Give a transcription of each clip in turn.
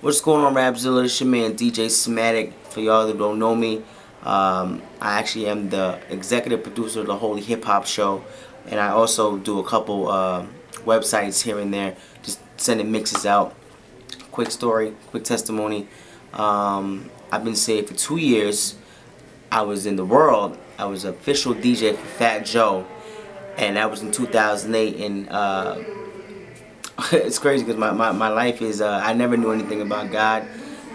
What's going on, Rapzilla? It's your man DJ Sematic. For y'all that don't know me, I actually am the executive producer of the Holy Hip Hop Show, and I also do a couple websites here and there, just sending mixes out. Quick story, quick testimony. I've been saved for 2 years. I was in the world. I was official DJ for Fat Joe, and that was in 2008. And it's crazy because my life is, I never knew anything about God.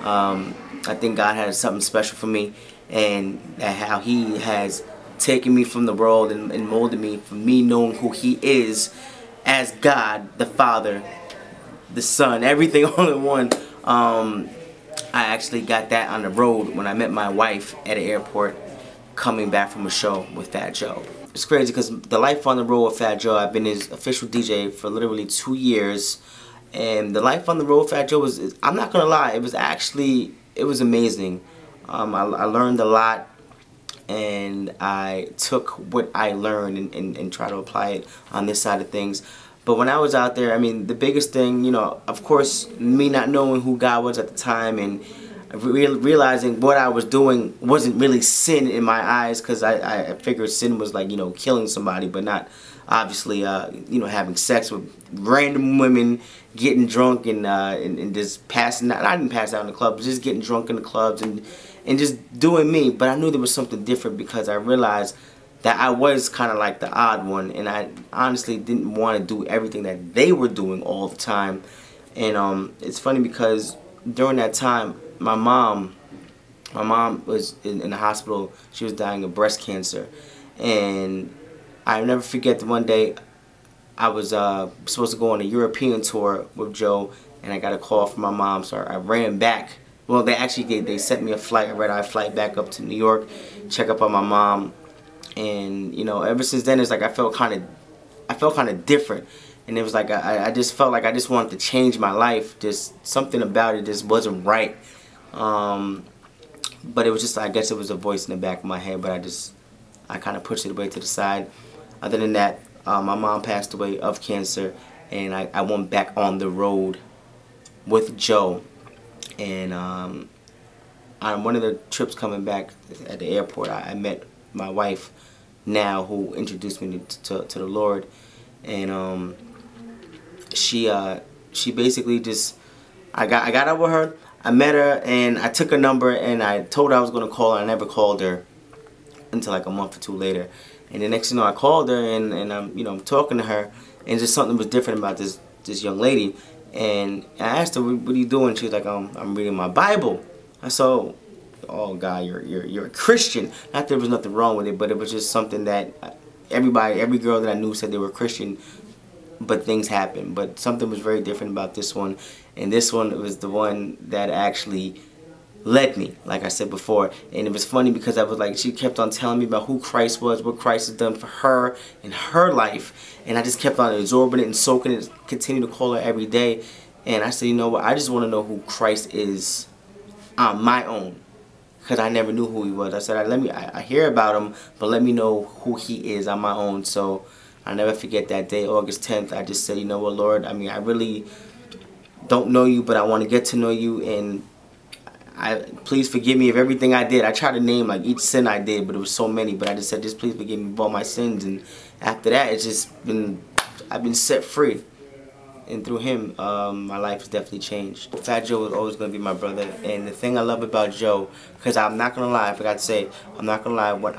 I think God had something special for me, and how He has taken me from the world and molded me for me knowing who He is as God, the Father, the Son, everything all in one. I actually got that on the road when I met my wife at an airport coming back from a show with Fat Joe. It's crazy because the life on the road with Fat Joe, I've been his official DJ for literally 2 years, and the life on the road with Fat Joe was, I'm not gonna lie, it was amazing. I learned a lot, and I took what I learned and tried to apply it on this side of things. But when I was out there, I mean, the biggest thing, you know, of course, me not knowing who God was at the time, and realizing what I was doing wasn't really sin in my eyes, because I figured sin was like, you know, killing somebody, but not obviously, you know, having sex with random women, getting drunk, and just passing out. I didn't pass out in the clubs, just getting drunk in the clubs and just doing me. But I knew there was something different, because I realized that I was kind of like the odd one, and I honestly didn't want to do everything that they were doing all the time. And it's funny because during that time, my mom was in the hospital. She was dying of breast cancer, and I'll never forget that one day I was supposed to go on a European tour with Joe, and I got a call from my mom, so I ran back. Well, they sent me a flight, a red-eye flight back up to New York, check up on my mom. And you know, ever since then, it's like I felt kind of different, and it was like I just felt like I just wanted to change my life. Just something about it just wasn't right. But it was just, I guess it was a voice in the back of my head, but I kind of pushed it away to the side. Other than that, my mom passed away of cancer, and I went back on the road with Joe. And on one of the trips coming back at the airport, I met my wife now, who introduced me to the Lord. And she basically just, I got up with her, I met her, and I took her number, and I told her I was going to call her. I never called her until like a month or two later. And the next thing you know, I called her, and I'm talking to her, and just something was different about this young lady. And I asked her, what are you doing? She was like, I'm reading my Bible. I said, oh God, you're a Christian. Not that there was nothing wrong with it, but it was just something that every girl that I knew said they were Christian, but things happened. But something was very different about this one, and this one was the one that actually led me, like I said before. And it was funny because I was like, she kept on telling me about who Christ was, what Christ has done for her in her life, and I just kept on absorbing it and soaking it, continue to call her every day. And I said, you know what, I just want to know who Christ is on my own, because I never knew who He was. I said, I hear about Him, but let me know who He is on my own. So I'll never forget that day, August 10th. I just said, you know what, Lord, I mean, I really don't know You, but I want to get to know You, and please forgive me of everything I did. I tried to name like each sin I did, but it was so many. But I just said, just please forgive me of all my sins. And after that, it's just been, I've been set free. And through Him, my life has definitely changed. Fat Joe is always going to be my brother. And the thing I love about Joe, because I'm not going to lie, I forgot to say, I'm not going to lie, when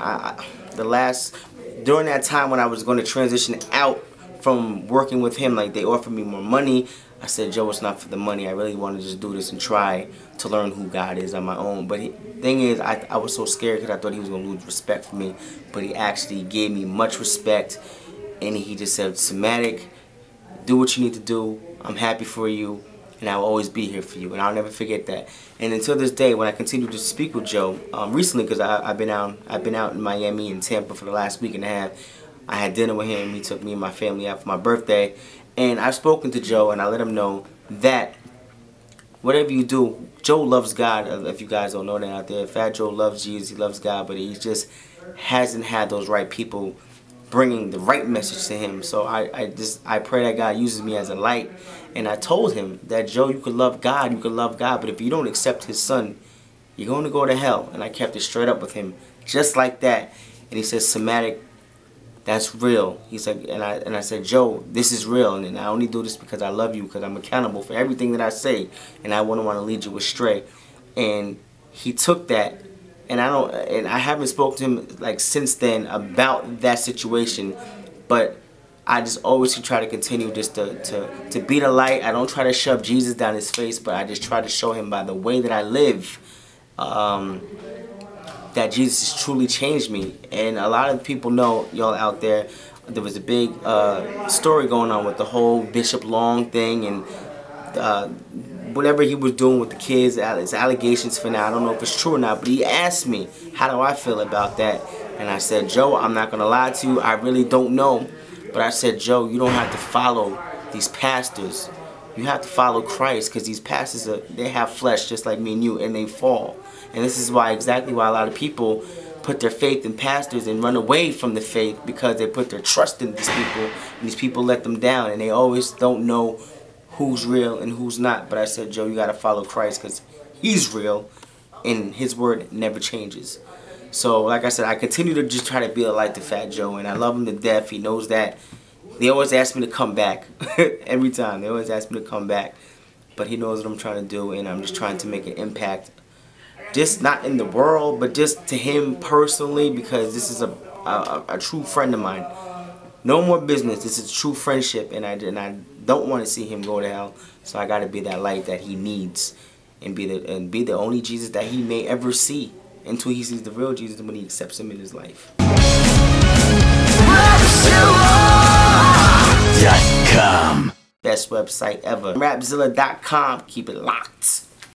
during that time when I was going to transition out from working with him, like they offered me more money, I said, Joe, it's not for the money. I really want to just do this and try to learn who God is on my own. But the thing is, I was so scared because I thought he was going to lose respect for me. But he actually gave me much respect, and he just said, Sematic, do what you need to do. I'm happy for you, and I will always be here for you. And I'll never forget that. And until this day, when I continue to speak with Joe, recently, because I've been out in Miami and Tampa for the last week and a half, I had dinner with him. He took me and my family out for my birthday. And I've spoken to Joe, and I let him know that whatever you do, Joe loves God. If you guys don't know that out there, Fat Joe loves Jesus, he loves God, but he just hasn't had those right people bringing the right message to him. So I pray that God uses me as a light. And I told him that, Joe, you could love God, but if you don't accept his son, you're going to go to hell. And I kept it straight up with him, just like that. And he says, Sematic, that's real. He's like, and I said, Joe, this is real, and I only do this because I love you, because I'm accountable for everything that I say, and I wouldn't want to lead you astray. And he took that, and I haven't spoken to him like since then about that situation, but I just always try to continue just to be the light. I don't try to shove Jesus down his face, but I just try to show him by the way that I live, that Jesus has truly changed me. And a lot of people know, y'all out there, there was a big story going on with the whole Bishop Long thing, and whatever he was doing with the kids, his allegations for now, I don't know if it's true or not, but he asked me, how do I feel about that? And I said, Joe, I'm not going to lie to you, I really don't know. But I said, Joe, you don't have to follow these pastors. You have to follow Christ, because these pastors, they have flesh just like me and you, and they fall. And this is exactly why a lot of people put their faith in pastors and run away from the faith, because they put their trust in these people, and these people let them down, and they always don't know who's real and who's not. But I said, Joe, you got to follow Christ, because he's real, and his word never changes. So, like I said, I continue to just try to be a light to Fat Joe, and I love him to death. He knows that. They always ask me to come back. Every time. They always ask me to come back. But he knows what I'm trying to do, and I'm just trying to make an impact. Just not in the world, but just to him personally, because this is a true friend of mine. No more business. This is true friendship, and I don't want to see him go to hell. So I got to be that light that he needs, and be the only Jesus that he may ever see, until he sees the real Jesus when he accepts him in his life. Rapzilla.com. Best website ever. Rapzilla.com. Keep it locked.